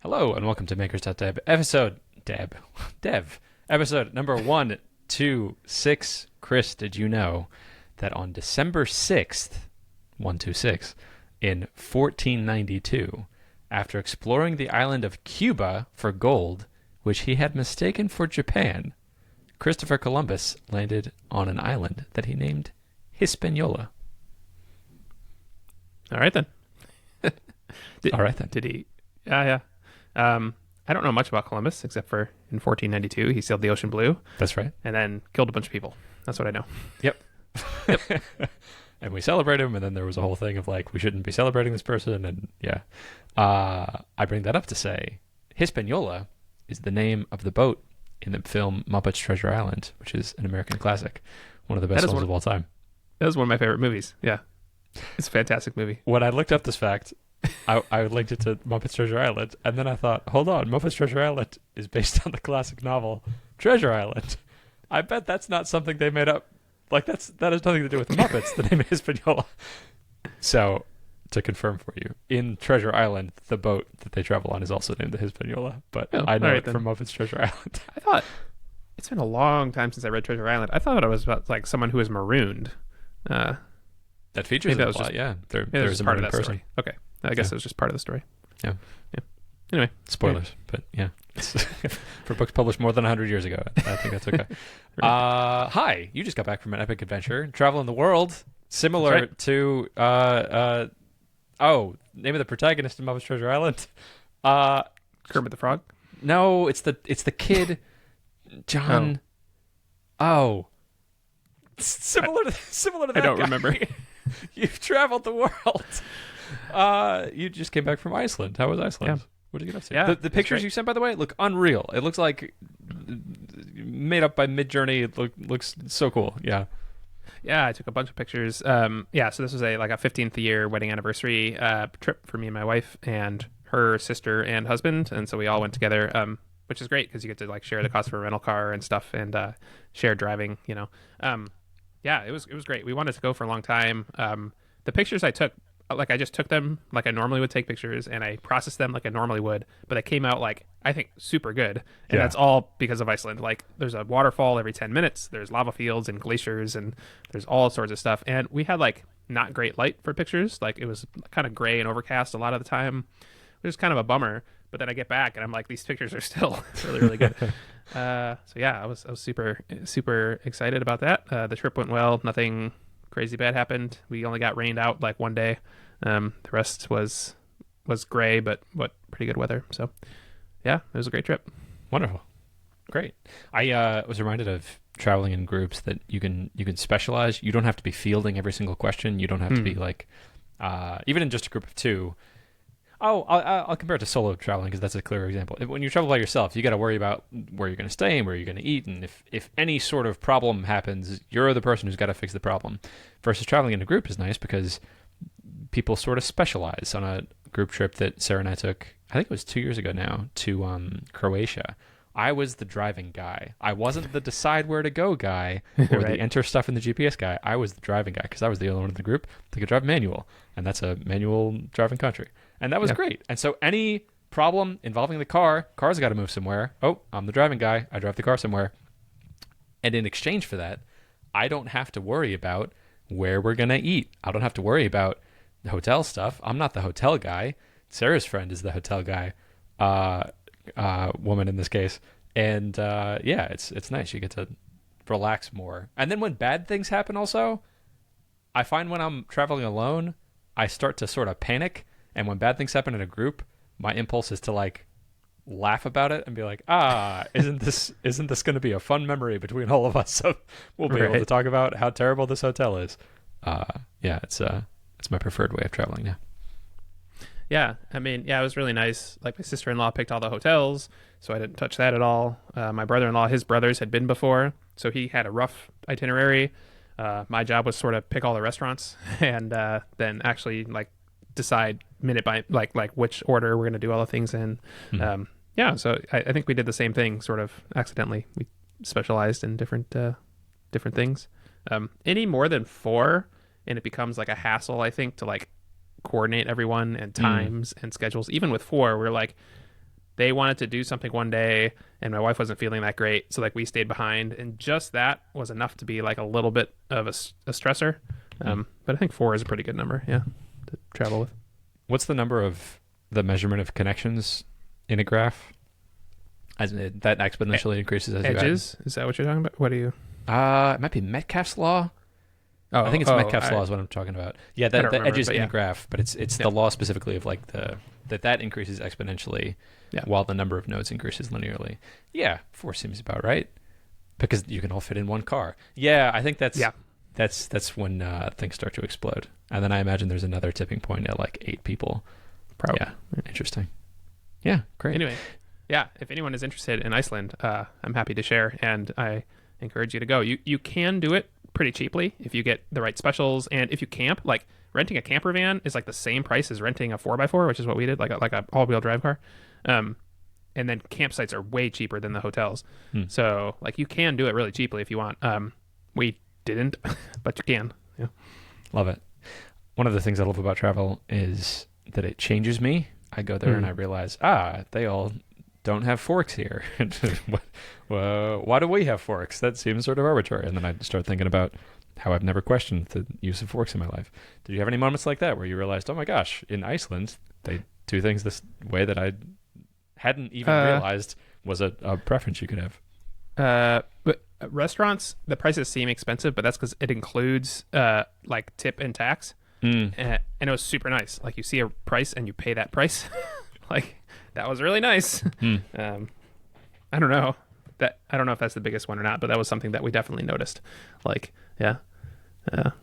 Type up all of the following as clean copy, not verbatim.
Hello and welcome to Makers.dev episode number 126. Chris, did you know that on December 6th, 126, in 1492, after exploring the island of Cuba for gold, which he had mistaken for Japan, Christopher Columbus landed on an island that he named Hispaniola. All right then. All right then. Did he? Yeah. I don't know much about Columbus except for in 1492 he sailed the ocean blue That's right. and then killed a bunch of people. That's what I know. Yep. And we celebrate him, and then there was a whole thing of like, we shouldn't be celebrating this person, and yeah. I bring that up to say Hispaniola is the name of the boat in the film Muppets Treasure Island, which is an American classic, one of the best films of all time. That was one of my favorite movies. Yeah. It's a fantastic movie. When I looked up this fact, I linked it to Muppets Treasure Island, and then I thought, hold on, Muppets Treasure Island is based on the classic novel Treasure Island. I bet that's not something they made up. Like, that has nothing to do with the Muppets, the name of Hispaniola. So, to confirm for you, in Treasure Island, the boat that they travel on is also named the Hispaniola, but I know it from Muppets Treasure Island. I thought, it's been a long time since I read Treasure Island. I thought it was about like someone who was marooned. That features in the plot, yeah. There's a part of marooned that person. Story. Okay. I guess it was just part of the story. Yeah. Anyway. Spoilers, but yeah. For books published more than 100 years ago, I think that's okay. Hi, you just got back from an epic adventure, traveling the world, similar to, name of the protagonist in Muppets Treasure Island. Kermit the Frog? No, it's the kid, John. Similar to that I don't guy. remember. You've traveled the world. You just came back from Iceland. How was Iceland? Yeah. What did you get up to? Yeah, the pictures you sent, by the way, look unreal. It looks like made up by Midjourney. It looks so cool. Yeah. Yeah, I took a bunch of pictures. So this was a 15th year wedding anniversary trip for me and my wife and her sister and husband, and so we all went together, which is great because you get to like share the cost of a rental car and stuff, and share driving. It was great. We wanted to go for a long time. The pictures I took, like I just took them like I normally would take pictures, and I processed them like I normally would, but they came out like I think super good, and that's all because of Iceland. Like there's a waterfall every 10 minutes, there's lava fields and glaciers, and there's all sorts of stuff, and we had like not great light for pictures. Like it was kind of gray and overcast a lot of the time, which is kind of a bummer. But then I get back and I'm like, these pictures are still really, really good. I was super, super excited about that. The trip went well. Nothing crazy bad happened. We only got rained out like one day. The rest was gray, but pretty good weather. So yeah, it was a great trip. Wonderful. Great. I was reminded of traveling in groups that you can specialize. You don't have to be fielding every single question. You don't have to be like, even in just a group of two. I'll compare it to solo traveling because that's a clear example. When you travel by yourself, you got to worry about where you're going to stay and where you're going to eat, and if any sort of problem happens, you're the person who's got to fix the problem. Versus traveling in a group is nice because people sort of specialize. On a group trip that Sarah and I took, I think it was 2 years ago now, to Croatia, I was the driving guy. I wasn't the decide where to go guy or Right. the enter stuff in the GPS guy. I was the driving guy because I was the only one in the group that could drive manual, and that's a manual driving country. And that was great. And so any problem involving the car's got to move somewhere. Oh, I'm the driving guy. I drive the car somewhere. And in exchange for that, I don't have to worry about where we're going to eat. I don't have to worry about the hotel stuff. I'm not the hotel guy. Sarah's friend is the hotel guy, woman in this case. And it's nice. You get to relax more. And then when bad things happen also, I find when I'm traveling alone, I start to sort of panic. And when bad things happen in a group, my impulse is to like laugh about it and be like, isn't this going to be a fun memory between all of us? So we'll be able to talk about how terrible this hotel is. It's my preferred way of traveling now. Yeah, I mean, it was really nice. Like my sister-in-law picked all the hotels, so I didn't touch that at all. My brother-in-law, his brothers had been before, so he had a rough itinerary. My job was sort of pick all the restaurants and then actually like decide minute by like which order we're going to do all the things in. So I think we did the same thing sort of accidentally. We specialized in different things. Any more than 4 and it becomes like a hassle, I think, to like coordinate everyone and times and schedules. Even with 4, we're like, they wanted to do something one day and my wife wasn't feeling that great. So like we stayed behind, and just that was enough to be like a little bit of a stressor. But I think 4 is a pretty good number. Yeah. To travel with. What's the number of the measurement of connections in a graph? As that exponentially increases as edges? Is that what you're talking about? What do you? It might be Metcalfe's law. Oh, I think it's Metcalfe's law is what I'm talking about. Yeah, the edges in a graph, but it's the law specifically of like that increases exponentially while the number of nodes increases linearly. Yeah, 4 seems about right because you can all fit in one car. Yeah, I think that's when things start to explode, and then I imagine there's another tipping point at like 8 people. Probably. Yeah, interesting. Yeah, great. Anyway, yeah, if anyone is interested in Iceland, I'm happy to share, and I encourage you to go. You can do it pretty cheaply if you get the right specials, and if you camp, like renting a camper van is like the same price as renting a 4x4, which is what we did, like a all-wheel drive car. And then campsites are way cheaper than the hotels. So like you can do it really cheaply if you want. We didn't, but you can. Yeah. Love it. One of the things I love about travel is that it changes me. I go there and I realize, they all don't have forks here. Well, why do we have forks? That seems sort of arbitrary. And then I start thinking about how I've never questioned the use of forks in my life. Did you have any moments like that where you realized, oh my gosh, in Iceland, they do things this way that I hadn't even realized was a preference you could have? But restaurants, the prices seem expensive, but that's because it includes like tip and tax. And it was super nice. Like you see a price and you pay that price. Like that was really nice. I don't know if that's the biggest one or not, but that was something that we definitely noticed. Like, yeah. I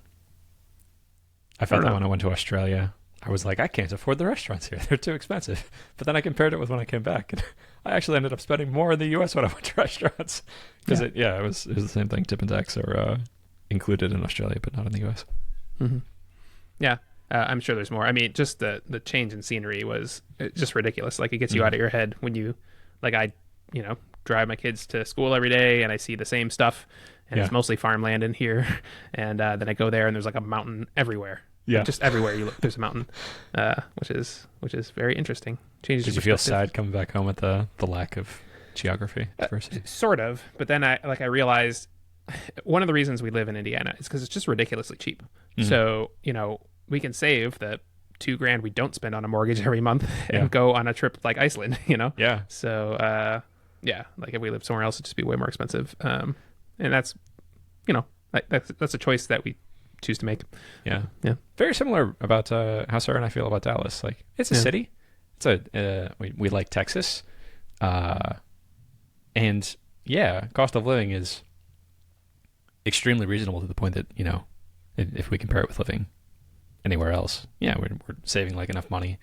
felt that when I went to Australia. I was like, I can't afford the restaurants here. They're too expensive. But then I compared it with when I came back. And I actually ended up spending more in the U.S. when I went to restaurants. Because it was the same thing. Tip and tax are included in Australia, but not in the U.S. Mm-hmm. Yeah. I'm sure there's more. I mean, just the change in scenery was just ridiculous. Like it gets you out of your head when you, like I drive my kids to school every day and I see the same stuff and it's mostly farmland in here. And then I go there and there's like a mountain everywhere. Yeah. Like just everywhere you look, there's a mountain, which is very interesting. Changes. Did you feel sad coming back home at the lack of geography diversity? Sort of. But then I realized one of the reasons we live in Indiana is because it's just ridiculously cheap. So, we can save the $2,000 we don't spend on a mortgage every month and go on a trip like Iceland, Yeah. So, like if we lived somewhere else, it'd just be way more expensive. And that's, that's a choice that we choose to make. Yeah. Yeah. Very similar about how Sarah and I feel about Dallas. Like it's a city. It's we like Texas. And cost of living is extremely reasonable to the point that, if we compare it with living anywhere else, we're saving like enough money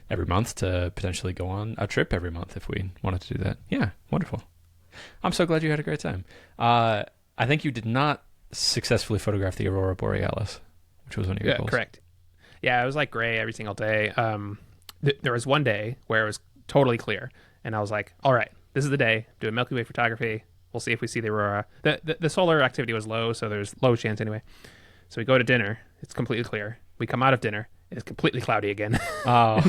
every month to potentially go on a trip every month if we wanted to do that. Yeah, wonderful. I'm so glad you had a great time. I think you did not successfully photograph the Aurora Borealis, which was one of your goals. Correct. Yeah, it was like gray every single day. There was one day where it was totally clear, and I was like, all right, this is the day, doing Milky Way photography. We'll see if we see the aurora. The solar activity was low, so there's low chance anyway. So we go to dinner. It's completely clear. We come out of dinner. It's completely cloudy again. Oh.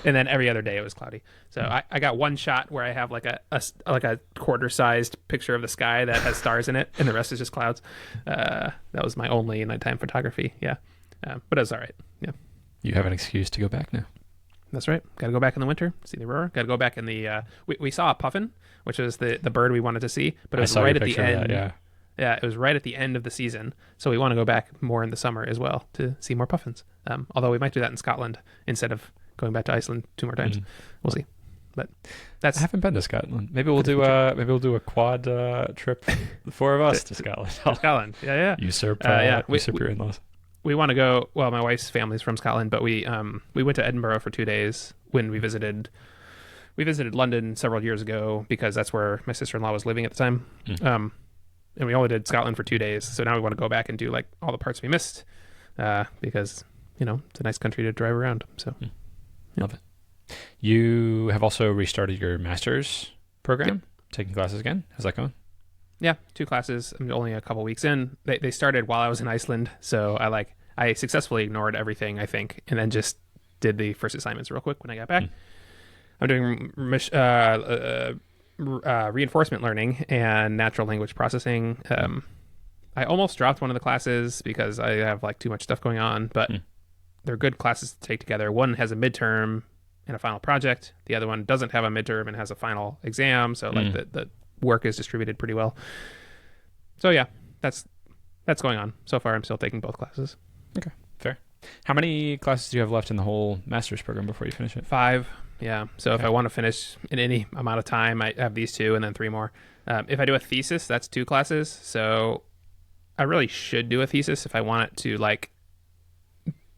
And then every other day it was cloudy. So I got one shot where I have like a quarter-sized picture of the sky that has stars in it, and the rest is just clouds. That was my only nighttime photography. Yeah, but it was all right. Yeah. You have an excuse to go back now. That's right. Got to go back in the winter, see the aurora. Got to go back in the. We saw a puffin, which was the bird we wanted to see, but it was right at the end. Yeah, it was right at the end of the season, so we want to go back more in the summer as well to see more puffins. Although we might do that in Scotland instead of going back to Iceland 2 more times. We'll see. But I haven't been to Scotland. Maybe we'll do a quad trip, the 4 of us to Scotland. Scotland, yeah. Usurp your in-laws. We want to go. Well, my wife's family's from Scotland, but we went to Edinburgh for 2 days when we visited. We visited London several years ago because that's where my sister-in-law was living at the time. And we only did Scotland for 2 days. So now we want to go back and do like all the parts we missed because, it's a nice country to drive around. So Love it. You have also restarted your master's program, taking classes again. How's that going? Yeah, 2 classes. I'm only a couple weeks in. They started while I was in Iceland. So I successfully ignored everything, I think, and then just did the first assignments real quick when I got back. I'm doing reinforcement learning and natural language processing. I almost dropped one of the classes because I have like too much stuff going on, but they're good classes to take together. One has a midterm and a final project. The other one doesn't have a midterm and has a final exam. So like the work is distributed pretty well. So yeah, that's going on. So far, I'm still taking both classes. Okay, fair. How many classes do you have left in the whole master's program before you finish it? 5. Yeah. So if I want to finish in any amount of time, I have these 2 and then 3 more. If I do a thesis, that's 2 classes. So I really should do a thesis if I want it to like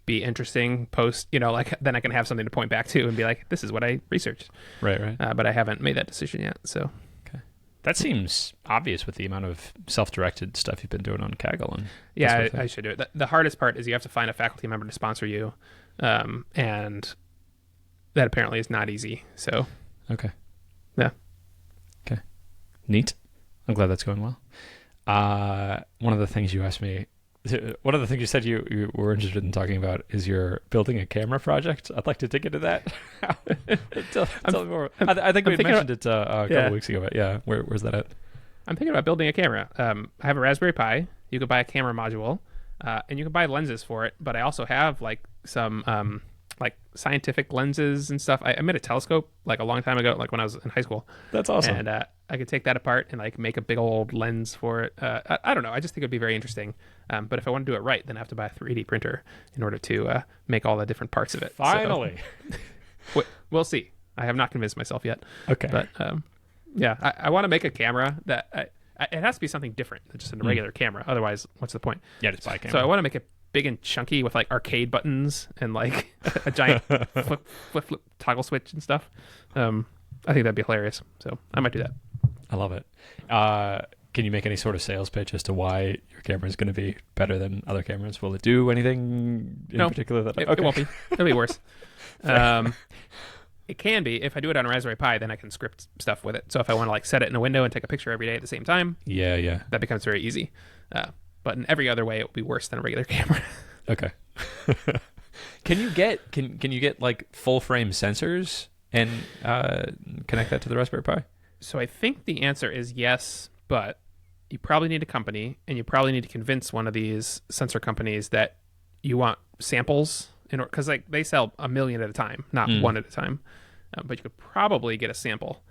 be interesting post, like then I can have something to point back to and be like, this is what I researched. Right. But I haven't made that decision yet. So okay, that seems obvious with the amount of self-directed stuff you've been doing on Kaggle. And yeah, I should do it. The hardest part is you have to find a faculty member to sponsor you, and that apparently is not easy. So okay, yeah, okay, neat. I'm glad that's going well. One of the things you asked me, one of the things you said you were interested in talking about is your building a camera project. I'd like to dig into that. Tell me more. I think we mentioned it a couple weeks ago, but yeah, where's that at? I'm thinking about building a camera. I have a Raspberry Pi. You could buy a camera module, and you can buy lenses for it. But I also have like some like scientific lenses and stuff. I made a telescope like a long time ago, like when I was in high school. That's awesome. And I could take that apart and like make a big old lens for it. I don't know. I just think it'd be very interesting. But if I want to do it right, then I have to buy a 3D printer in order to make all the different parts of it. Finally. So, we'll see. I have not convinced myself yet. Okay. But yeah, I want to make a camera that it has to be something different than just a regular camera. Otherwise, what's the point? Yeah, just buy a camera. So I want to make it big and chunky with like arcade buttons and like a giant flip toggle switch and stuff. I think that'd be hilarious. So I might do that. I love it. Can you make any sort of sales pitch as to why your camera is going to be better than other cameras? Will it do anything in particular? That it won't be. It'll be worse. It can be. If I do it on a Raspberry Pi, then I can script stuff with it. So if I want to like set it in a window and take a picture every day at the same time, yeah, that becomes very easy. But in every other way, it will be worse than a regular camera. Okay. Can you get like full frame sensors and connect that to the Raspberry Pi? So I think the answer is yes, but you probably need a company, and you probably need to convince one of these sensor companies that you want samples, because like they sell 1 million at a time, not one at a time. But you could probably get a sample.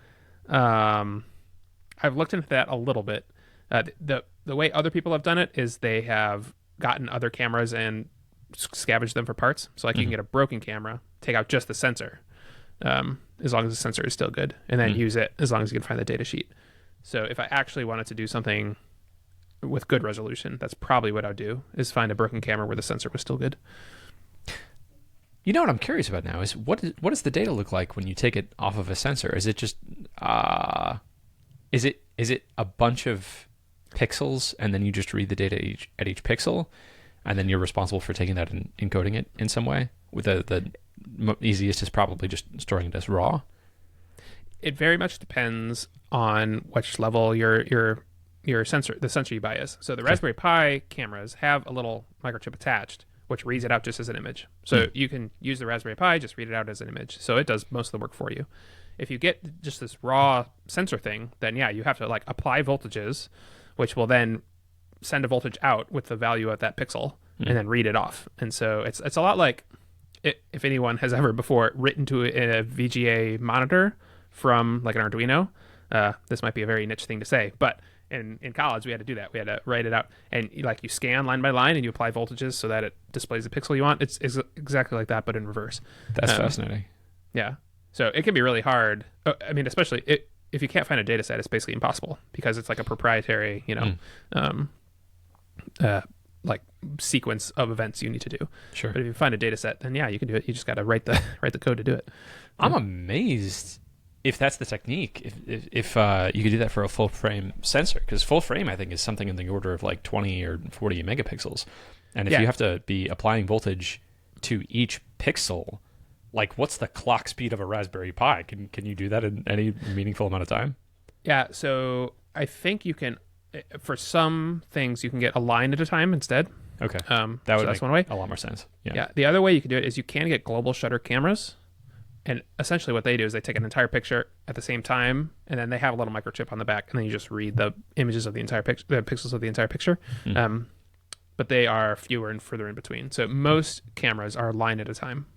I've looked into that a little bit. The way other people have done it is they have gotten other cameras and scavenged them for parts. So like you can get a broken camera, take out just the sensor, as long as the sensor is still good, and then use it as long as you can find the data sheet. So if I actually wanted to do something with good resolution, that's probably what I'd do, is find a broken camera where the sensor was still good. You know what I'm curious about now is what does the data look like when you take it off of a sensor? Is it just is it a bunch of pixels and then you just read the data at each pixel, and then you're responsible for taking that and encoding it in some way? With the easiest is probably just storing it as raw. It very much depends on which level the sensor you buy is. So the Raspberry Pi cameras have a little microchip attached, which reads it out just as an image. So you can use the Raspberry Pi, just read it out as an image. So it does most of the work for you. If you get just this raw sensor thing, then yeah, you have to like apply voltages, which will then send a voltage out with the value of that pixel and then read it off. And so it's a lot like, if anyone has ever before written to a VGA monitor from like an Arduino, this might be a very niche thing to say, but in college we had to do that. We had to write it out, and like you scan line by line and you apply voltages so that it displays the pixel you want. It's exactly like that, but in reverse. That's fascinating. Yeah. So it can be really hard. I mean, especially if you can't find a data set, it's basically impossible because it's like a proprietary, like sequence of events you need to do. Sure. But if you find a data set, then yeah, you can do it. You just got to write the code to do it. I'm amazed if that's the technique. If you could do that for a full frame sensor, because full frame I think is something in the order of like 20 or 40 megapixels, and if you have to be applying voltage to each pixel, like what's the clock speed of a Raspberry Pi? Can you do that in any meaningful amount of time? Yeah. So I think you can. For some things, you can get a line at a time instead. Okay. That would make one way. A lot more sense. Yeah. The other way you can do it is you can get global shutter cameras, And essentially what they do is they take an entire picture at the same time, and then they have a little microchip on the back, and then you just read the images of the entire picture, the pixels of the entire picture. But they are fewer and further in between. So most cameras are a line at a time.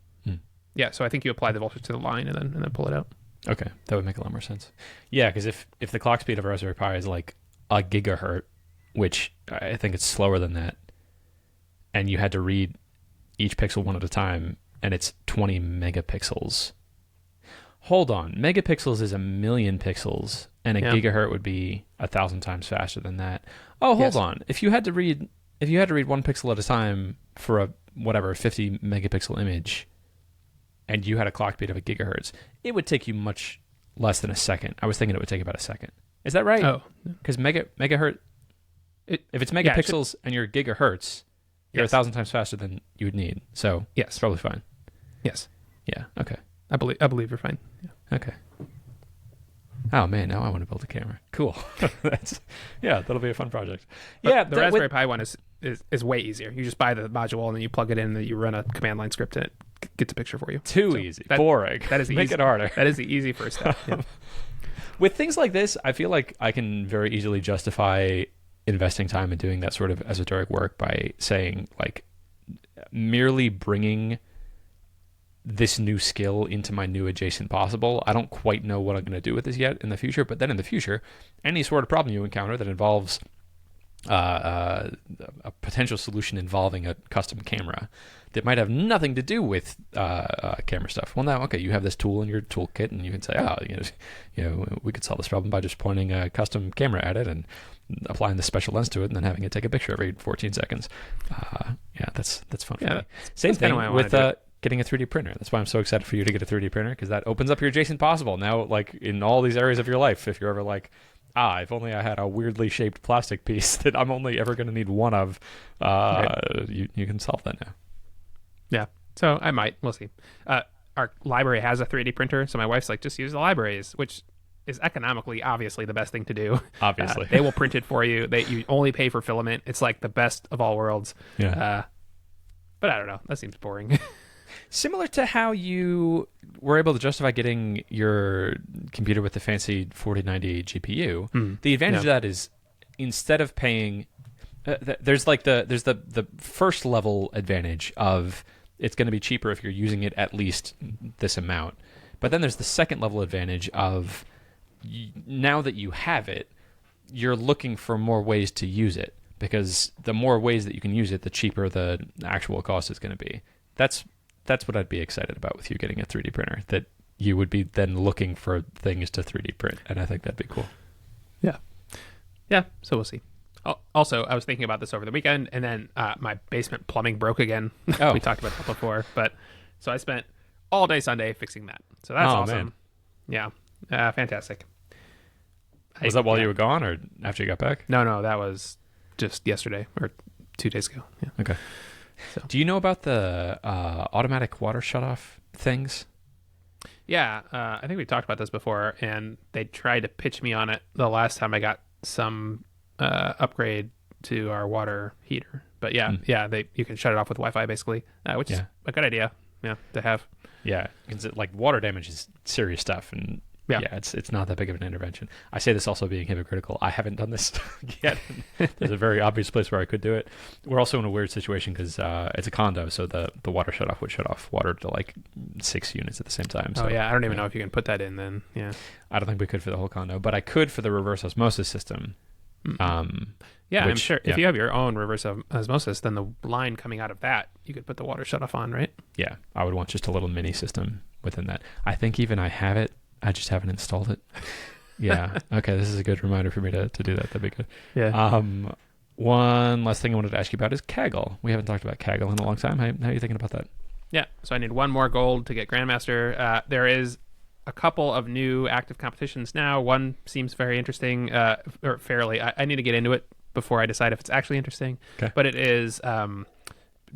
Yeah, so I think you apply the voltage to the line and then pull it out. Okay, that would make a lot more sense. Yeah, because if the clock speed of a Raspberry Pi is like a gigahertz, which I think it's slower than that, and you had to read each pixel one at a time, and it's 20 megapixels. Hold on, megapixels is 1,000,000 pixels, and a gigahertz would be 1,000 times faster than that. Oh, hold on. If you had to read one pixel at a time for a 50 megapixel image, and you had a clock speed of a gigahertz, it would take you much less than a second. I was thinking it would take about a second. Is that right? Oh, because megahertz. If it's megapixels and you're gigahertz, you're 1,000 times faster than you would need. So it's probably fine. Yes. Yeah. Okay. I believe you're fine. Yeah. Okay. Oh man, now I want to build a camera. Cool. That'll be a fun project. But the Raspberry Pi one is way easier. You just buy the module and then you plug it in and then you run a command line script and it gets a picture for you. Easy. Boring. That is Make it harder. That is the easy first step. Yeah. With things like this, I feel like I can very easily justify investing time in doing that sort of esoteric work by saying, like, merely bringing this new skill into my new adjacent possible. I don't quite know what I'm going to do with this yet in the future, but then in the future, any sort of problem you encounter that involves a potential solution involving a custom camera that might have nothing to do with camera stuff. Well, now, okay, you have this tool in your toolkit, and you can say, we could solve this problem by just pointing a custom camera at it and applying the special lens to it, and then having it take a picture every 14 seconds. That's fun for me. Same thing with getting a 3D printer. That's why I'm so excited for you to get a 3D printer, because that opens up your adjacent possible. Now, like, in all these areas of your life, if you're ever like, if only I had a weirdly shaped plastic piece that I'm only ever going to need one of, you can solve that now. Yeah. So I might. We'll see. Our library has a 3D printer, so my wife's like, just use the libraries, which is economically, obviously, the best thing to do. Obviously. They will print it for you. You only pay for filament. It's like the best of all worlds. Yeah. But I don't know. That seems boring. Similar to how you were able to justify getting your computer with the fancy 4090 GPU, the advantage of that is, instead of paying, there's the first level advantage of it's going to be cheaper if you're using it at least this amount. But then there's the second level advantage of, now that you have it, you're looking for more ways to use it, because the more ways that you can use it, the cheaper the actual cost is going to be. That's what I'd be excited about with you getting a 3D printer, that you would be then looking for things to 3D print, and I think that'd be cool. Yeah, so we'll see. Also, I was thinking about this over the weekend, and then my basement plumbing broke again. We talked about that before, but so I spent all day Sunday fixing that. So that's awesome. Man. Yeah, fantastic. Was that while you were gone, or after you got back? No, that was just yesterday or 2 days ago. Yeah. Okay. So. Do you know about the automatic water shutoff things? Yeah, I think we talked about this before, and they tried to pitch me on it the last time I got some upgrade to our water heater. But you can shut it off with Wi-Fi basically, which is a good idea. Yeah, to have. Yeah, because like water damage is serious stuff, and it's not that big of an intervention. I say this also being hypocritical. I haven't done this yet. There's a very obvious place where I could do it. We're also in a weird situation because it's a condo, so the water shutoff would shut off water to like 6 units at the same time. So, I don't even know if you can put that in then. Yeah, I don't think we could for the whole condo, but I could for the reverse osmosis system. I'm sure if you have your own reverse osmosis, then the line coming out of that, you could put the water shutoff on, right? Yeah, I would want just a little mini system within that. I think even I have it. I just haven't installed it. Yeah. Okay, this is a good reminder for me to do that. That'd be good. Yeah. One last thing I wanted to ask you about is Kaggle. We haven't talked about Kaggle in a long time. How are you thinking about that? Yeah. So I need one more gold to get Grandmaster. There is a couple of new active competitions now. One seems very interesting, or fairly. I need to get into it before I decide if it's actually interesting. Okay. But it is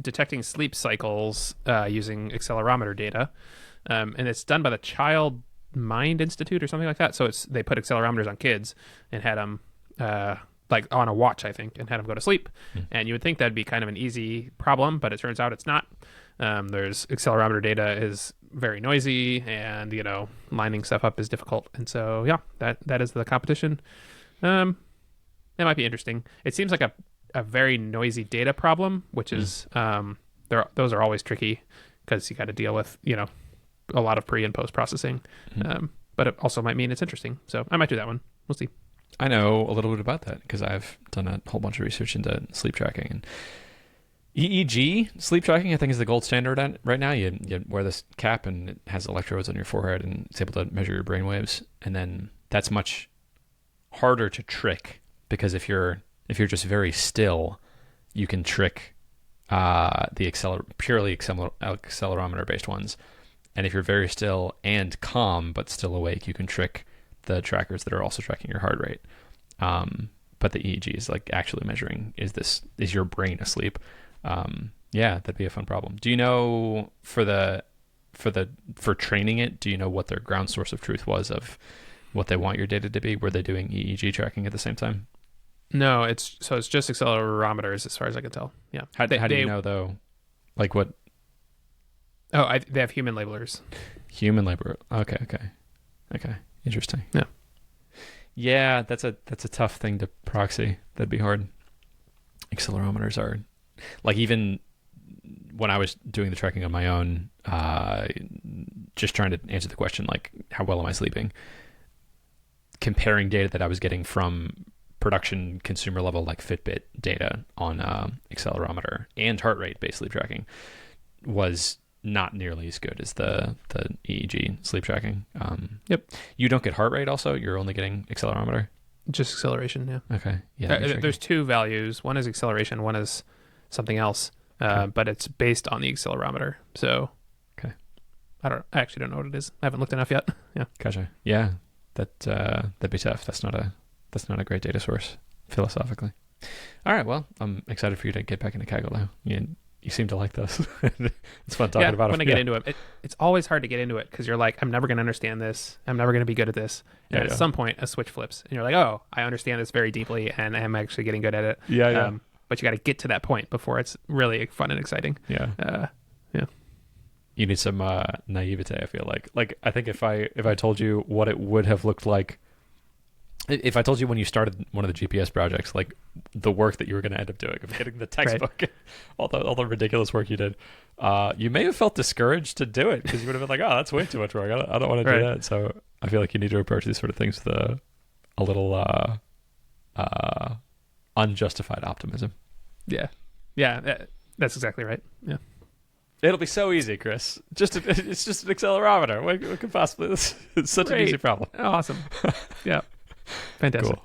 detecting sleep cycles using accelerometer data. And it's done by the Child Mind Institute or something like that. So they put accelerometers on kids and had them like on a watch, I think, and had them go to sleep. And you would think that'd be kind of an easy problem, but it turns out it's not. There's accelerometer data is very noisy, and lining stuff up is difficult. And so yeah, that is the competition. It might be interesting. It seems like a very noisy data problem, which is those are always tricky because you got to deal with a lot of pre and post processing. But it also might mean it's interesting. So I might do that one. We'll see. I know a little bit about that because I've done a whole bunch of research into sleep tracking. And EEG sleep tracking, I think, is the gold standard right now. You wear this cap and it has electrodes on your forehead and it's able to measure your brain waves. And then that's much harder to trick because if you're just very still, you can trick the purely accelerometer based ones. And if you're very still and calm but still awake, you can trick the trackers that are also tracking your heart rate. But the EEG is like actually measuring, is your brain asleep? Yeah, that'd be a fun problem. Do you know for training it, do you know what their ground source of truth was of what they want your data to be? Were they doing EEG tracking at the same time? No, it's just accelerometers as far as I can tell. Yeah. How do you know though? Like what? Oh, they have human labelers. Human labeler. Okay. Interesting. Yeah. Yeah, that's a tough thing to proxy. That'd be hard. Accelerometers are like, even when I was doing the tracking on my own, just trying to answer the question like, how well am I sleeping? Comparing data that I was getting from production consumer level like Fitbit data on accelerometer and heart rate based sleep tracking was not nearly as good as the EEG sleep tracking. Yep. You don't get heart rate also? You're only getting accelerometer? Just acceleration, yeah. Okay. Yeah. There's two values. One is acceleration, one is something else. Okay. But it's based on the accelerometer. So okay. I actually don't know what it is. I haven't looked enough yet. Yeah. Gotcha. Yeah. That'd be tough. That's not a great data source philosophically. All right. Well, I'm excited for you to get back into Kaggle now. You seem to like this. It's fun talking about it. When I get into it, it's always hard to get into it because you're like, I'm never going to understand this. I'm never going to be good at this. And at some point, a switch flips, and you're like, oh, I understand this very deeply, and I'm actually getting good at it. Yeah. But you got to get to that point before it's really fun and exciting. Yeah. Yeah. You need some naivete, I feel like. Like, I think if I told you what it would have looked like, if I told you when you started one of the GPS projects, like the work that you were going to end up doing of getting the textbook, right, all the ridiculous work you did, you may have felt discouraged to do it because you would have been like, oh, that's way too much work. I don't want to do that. So I feel like you need to approach these sort of things with a little unjustified optimism. Yeah. That's exactly right. Yeah. It'll be so easy, Chris. It's just an accelerometer. What could possibly? It's such an easy problem. Awesome. Yeah. Fantastic.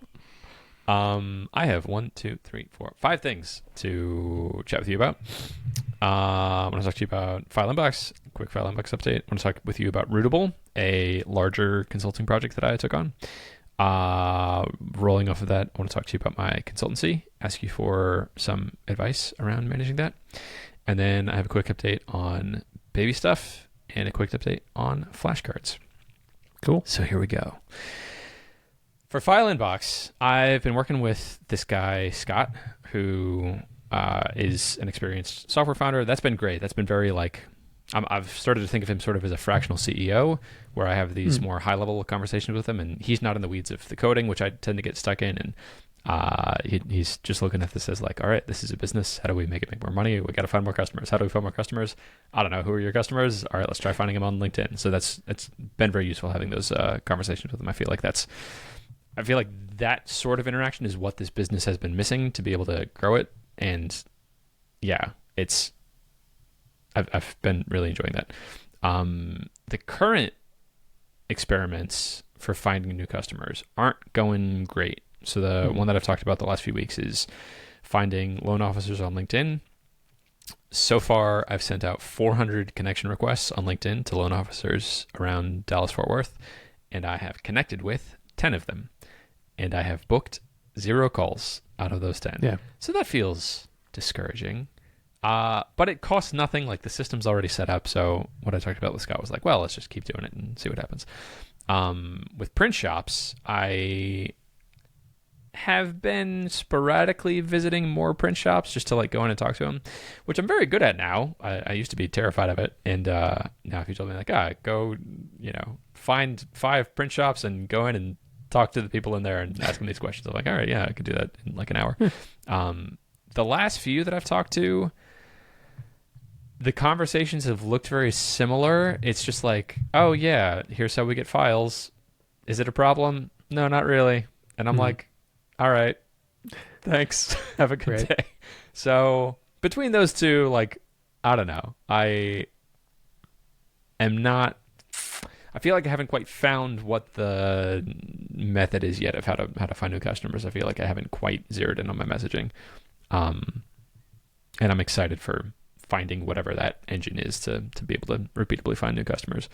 Cool. I have 5 things to chat with you about. I want to talk to you about File Inbox, quick File Inbox update. I want to talk with you about Rootable, a larger consulting project that I took on. Rolling off of that, I want to talk to you about my consultancy, ask you for some advice around managing that. And then I have a quick update on baby stuff and a quick update on flashcards. Cool. So here we go. For File Inbox, I've been working with this guy, Scott, who is an experienced software founder. That's been great. That's been very I've started to think of him sort of as a fractional CEO, where I have these more high-level conversations with him, and he's not in the weeds of the coding, which I tend to get stuck in, and he's just looking at this as like, all right, this is a business. How do we make it make more money? We got to find more customers. How do we find more customers? I don't know. Who are your customers? All right, let's try finding them on LinkedIn. So it's been very useful having those conversations with him. I feel like that sort of interaction is what this business has been missing to be able to grow it. And yeah, I've been really enjoying that. The current experiments for finding new customers aren't going great. So the one that I've talked about the last few weeks is finding loan officers on LinkedIn. So far, I've sent out 400 connection requests on LinkedIn to loan officers around Dallas-Fort Worth, and I have connected with 10 of them, and I have booked 0 calls out of those 10. Yeah. So that feels discouraging. But it costs nothing. Like, the system's already set up. So what I talked about with Scott was like, well, let's just keep doing it and see what happens. With print shops, I have been sporadically visiting more print shops just to like go in and talk to them, which I'm very good at now. I used to be terrified of it, and now if you told me like, go, find 5 print shops and go in and talk to the people in there and ask them these questions, I'm like, all right, yeah, I could do that in like an hour. The last few that I've talked to, the conversations have looked very similar. It's just like, oh yeah, here's how we get files. Is it a problem? No, not really. And I'm like, all right, thanks. Have a good day. So between those two, like, I don't know. I feel like I haven't quite found what the method is yet of how to find new customers. I feel like I haven't quite zeroed in on my messaging. And I'm excited for finding whatever that engine is to be able to repeatably find new customers.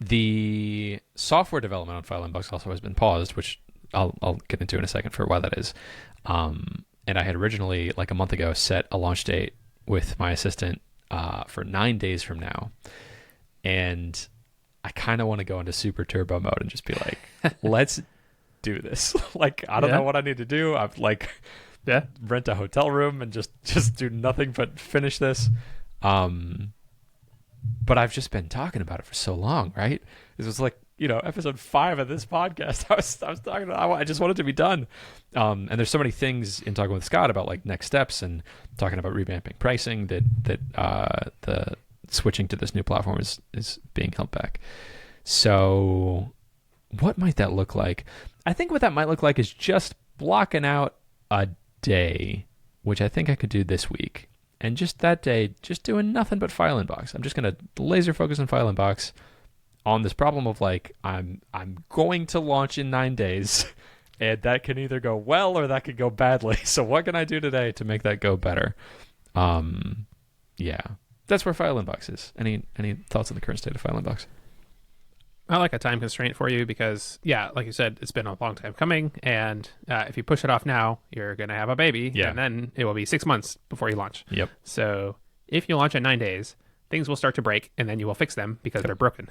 The software development on File Inbox also has been paused, which I'll get into in a second for why that is. And I had originally, like a month ago, set a launch date with my assistant for 9 days from now. And I kind of want to go into super turbo mode and just be like, let's do this. Like, I don't know what I need to do. I've like, rent a hotel room and just do nothing but finish this. But I've just been talking about it for so long, right? This was like, episode 5 of this podcast. I was talking about, I just want it to be done. And there's so many things in talking with Scott about like next steps and talking about revamping pricing that the switching to this new platform is being held back. So what might that look like? I think what that might look like is just blocking out a day, which I think I could do this week. And just that day, just doing nothing but File Inbox. I'm just going to laser focus on File Inbox on this problem of like, I'm going to launch in 9 days, and that can either go well or that could go badly. So what can I do today to make that go better? Yeah, that's where File Inbox is. Any thoughts on the current state of File Inbox? I like a time constraint for you because, like you said, it's been a long time coming. And if you push it off now, you're going to have a baby. Yeah. And then it will be 6 months before you launch. Yep. So if you launch in 9 days, things will start to break and then you will fix them because they're broken.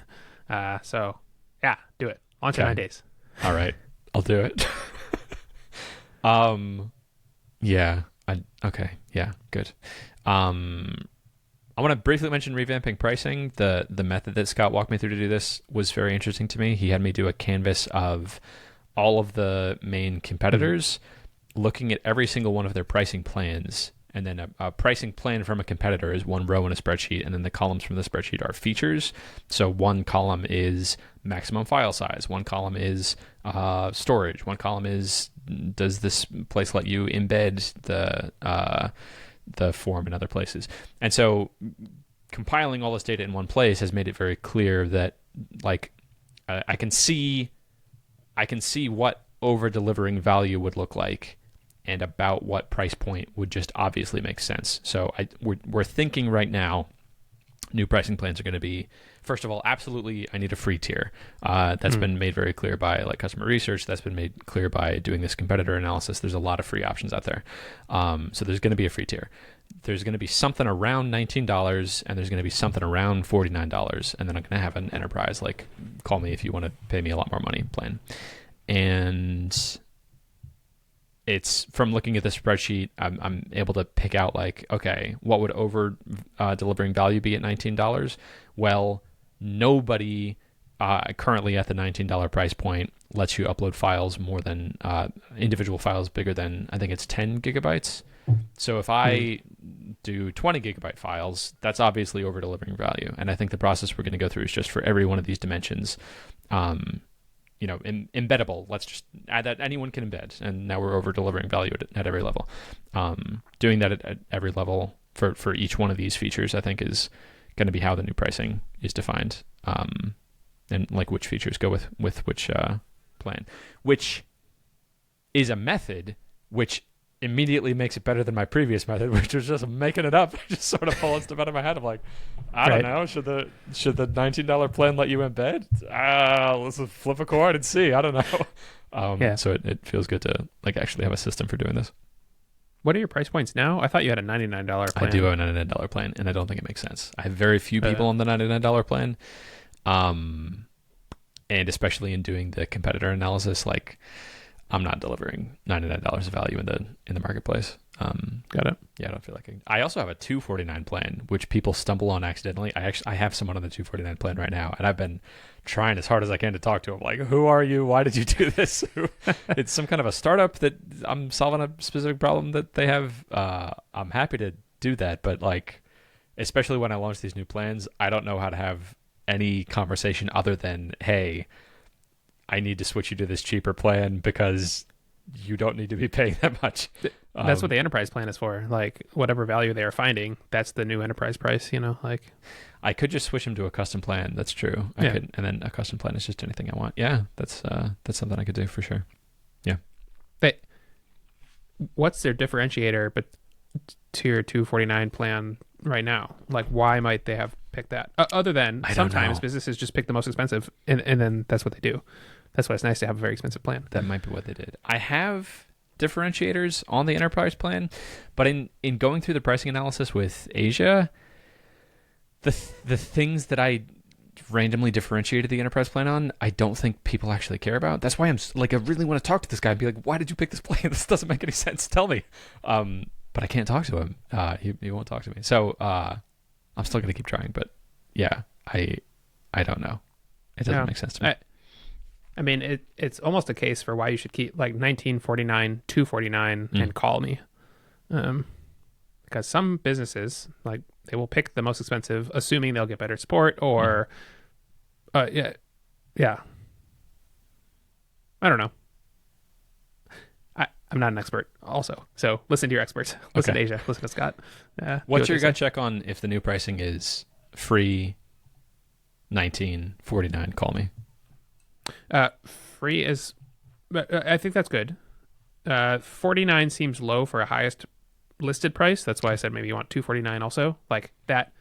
So, do it. Launch in 9 days. All right. I'll do it. Yeah. Okay. Yeah. Good. I want to briefly mention revamping pricing. The method that Scott walked me through to do this was very interesting to me. He had me do a canvas of all of the main competitors, looking at every single one of their pricing plans. And then a pricing plan from a competitor is one row in a spreadsheet, and then the columns from the spreadsheet are features. So one column is maximum file size. One column is storage. One column is, does this place let you embed the form in other places? And so compiling all this data in one place has made it very clear that like I can see what over delivering value would look like and about what price point would just obviously make sense. So we're thinking right now new pricing plans are going to be, first of all, absolutely I need a free tier. That's been made very clear by like customer research. That's been made clear by doing this competitor analysis. There's a lot of free options out there. So there's going to be a free tier. There's going to be something around $19 and there's going to be something around $49. And then I'm going to have an enterprise, like call me if you want to pay me a lot more money plan. And it's from looking at the spreadsheet, I'm able to pick out like, okay, what would over delivering value be at $19? Well, nobody currently at the $19 price point lets you upload files more than individual files bigger than, I think it's 10 gigabytes. So if I do 20 gigabyte files, that's obviously over delivering value. And I think the process we're going to go through is just for every one of these dimensions, embeddable. Let's just add that anyone can embed. And now we're over delivering value at every level. Doing that at every level for each one of these features, I think is going to be how the new pricing is defined. And like which features go with which plan, which is a method which immediately makes it better than my previous method, which was just making it up, just sort of pulling stuff out of my head. I'm like, I don't know. Should the $19 plan let you embed? Let's flip a chord and see. I don't know. So it feels good to like actually have a system for doing this. What are your price points now? I thought you had a $99 plan. I do have a $99 plan, and I don't think it makes sense. I have very few people on the $99 plan. and especially in doing the competitor analysis, like I'm not delivering $99 of value in the marketplace. Got it. Yeah, I don't feel like I also have a $249 plan, which people stumble on accidentally. I have someone on the $249 plan right now, and I've been trying as hard as I can to talk to him. Like, who are you? Why did you do this? It's some kind of a startup that I'm solving a specific problem that they have. I'm happy to do that, but like, especially when I launch these new plans, I don't know how to have any conversation other than, hey, I need to switch you to this cheaper plan because you don't need to be paying that much. That's what the enterprise plan is for. Like, whatever value they are finding, that's the new enterprise price, like. I could just switch them to a custom plan. That's true. I could, and then a custom plan is just anything I want. Yeah, that's something I could do for sure. Yeah. What's their differentiator but to your 249 plan right now? Like, why might they have picked that? Other than sometimes businesses just pick the most expensive, and then that's what they do. That's why it's nice to have a very expensive plan. That might be what they did. I have differentiators on the enterprise plan, but in going through the pricing analysis with Asia, the things that I randomly differentiated the enterprise plan on, I don't think people actually care about. That's why I'm like, I really want to talk to this guy and be like, why did you pick this plan? This doesn't make any sense. Tell me. But I can't talk to him. He won't talk to me. So I'm still going to keep trying. But yeah, I don't know. It doesn't make sense to me. I mean, it's almost a case for why you should keep like 1949, 249, and call me. Because some businesses, like, they will pick the most expensive, assuming they'll get better support, or yeah. I don't know. I'm not an expert also. So listen to your experts. Listen to Asia. Listen to Scott. What's your gut check on if the new pricing is free $19.49? Call me. Free is, I think that's good. 49 seems low for a highest listed price. That's why I said maybe you want 249 also. Like that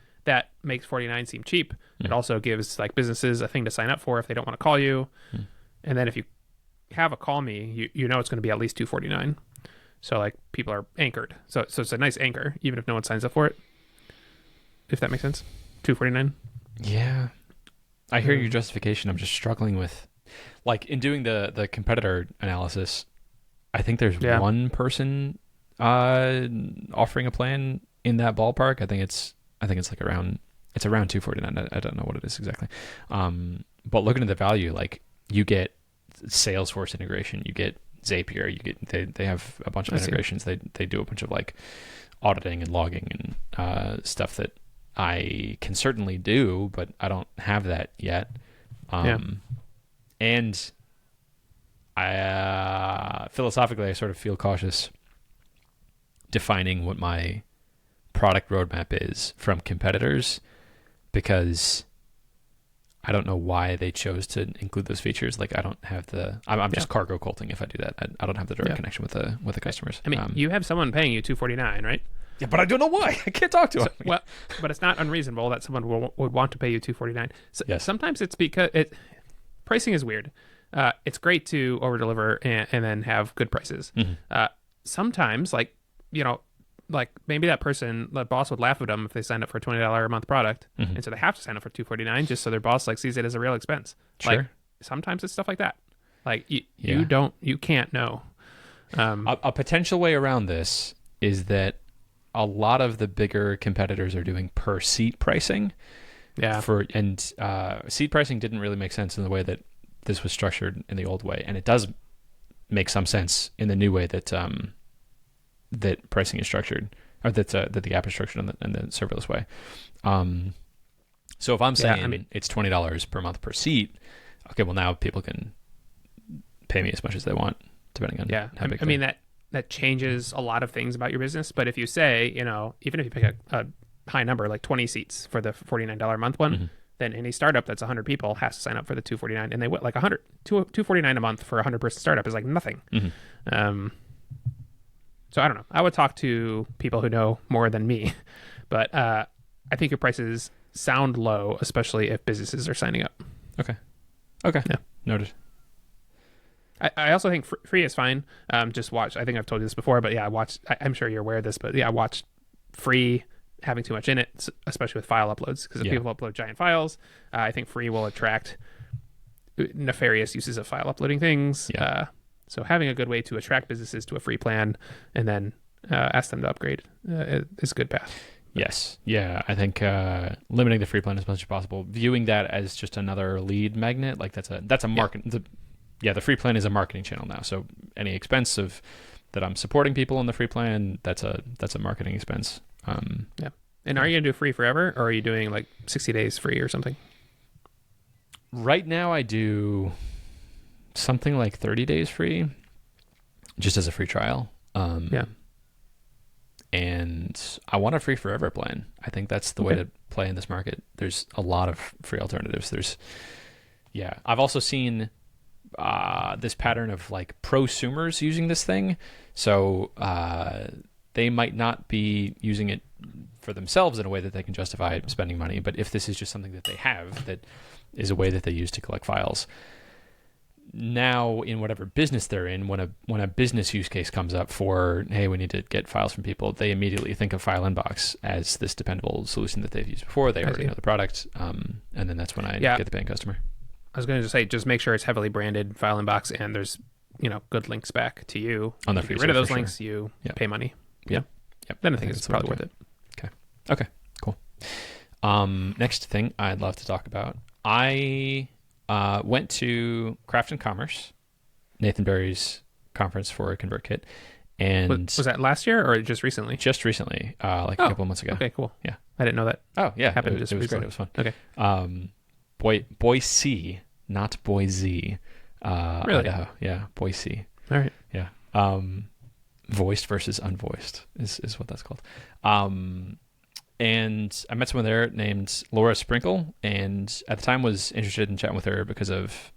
makes 49 seem cheap. It also gives like businesses a thing to sign up for if they don't want to call you. And then if you have a call me, you know it's going to be at least 249. So like people are anchored. So it's a nice anchor, even if no one signs up for it. If that makes sense. 249. Yeah. I hear your justification. I'm just struggling with, like, in doing the competitor analysis, I think there's one person offering a plan in that ballpark. I think it's like around 249. I don't know what it is exactly. But looking at the value, like, you get Salesforce integration, you get Zapier, you get they have a bunch of integrations. They do a bunch of like auditing and logging and stuff that I can certainly do, but I don't have that yet. And I philosophically, I sort of feel cautious defining what my product roadmap is from competitors, because I don't know why they chose to include those features. Like, I don't have I'm just cargo culting if I do that. I don't have the direct connection with the customers. I mean, you have someone paying you $249, right? Yeah, but I don't know why. I can't talk to him. Well, but it's not unreasonable that someone would want to pay you $249. So yes. Sometimes it's because pricing is weird. It's great to over deliver and then have good prices. Sometimes, like, like maybe that boss would laugh at them if they signed up for a $20 a month product, and so they have to sign up for $249 just so their boss like sees it as a real expense. Sure. Like, sometimes it's stuff like that. Like you can't know. A potential way around this is that a lot of the bigger competitors are doing per seat pricing. Yeah. Seat pricing didn't really make sense in the way that this was structured in the old way, and it does make some sense in the new way that that pricing is structured, or that the app is structured in the serverless way. So if I'm saying it's $20 per month per seat, okay, well now people can pay me as much as they want, depending on how big. I mean that changes a lot of things about your business. But if you say, even if you pick a high number, like 20 seats for the $49 a month one, then any startup that's 100 people has to sign up for the $249, and they would like $249 a month for a 100-person startup is like nothing. So I don't know. I would talk to people who know more than me, but I think your prices sound low, especially if businesses are signing up. Okay. Yeah. Noted. I also think free is fine. Just watch. I think I've told you this before, but I'm sure you're aware of this, but I watched free having too much in it, especially with file uploads, because if people upload giant files, I think free will attract nefarious uses of file uploading things. Yeah. So having a good way to attract businesses to a free plan and then ask them to upgrade is a good path. Yes. Yeah. I think limiting the free plan as much as possible, viewing that as just another lead magnet, like that's a market. The free plan is a marketing channel now. So any expense of that I'm supporting people on the free plan, that's a marketing expense. Yeah. And are you gonna do free forever, or are you doing like 60 days free or something? Right now, I do something like 30 days free, just as a free trial. Yeah. And I want a free forever plan. I think that's the way to play in this market. There's a lot of free alternatives. I've also seen this pattern of like prosumers using this thing. So they might not be using it for themselves in a way that they can justify spending money. But if this is just something that they have, that is a way that they use to collect files. Now, in whatever business they're in, when a business use case comes up for, hey, we need to get files from people, they immediately think of File Inbox as this dependable solution that they've used before. They already know the product, and then that's when I get the paying customer. I was going to say, just make sure it's heavily branded File Inbox, and there's good links back to you. On the if free you get rid of those sure. links, you pay money. Yep. Then I think it's probably worth it. Okay. Cool. Next thing I'd love to talk about. I went to Craft and Commerce, Nathan Berry's conference for ConvertKit, and was that last year or just recently? Just recently, a couple of months ago. Okay, cool. Yeah, I didn't know that. Oh yeah, happened it was recently. great. It was fun. Okay. Boise, not Boise. Really? Idaho. Yeah, Boise. All right. Yeah. Voiced versus unvoiced is what that's called. And I met someone there named Laura Sprinkle, and at the time was interested in chatting with her because of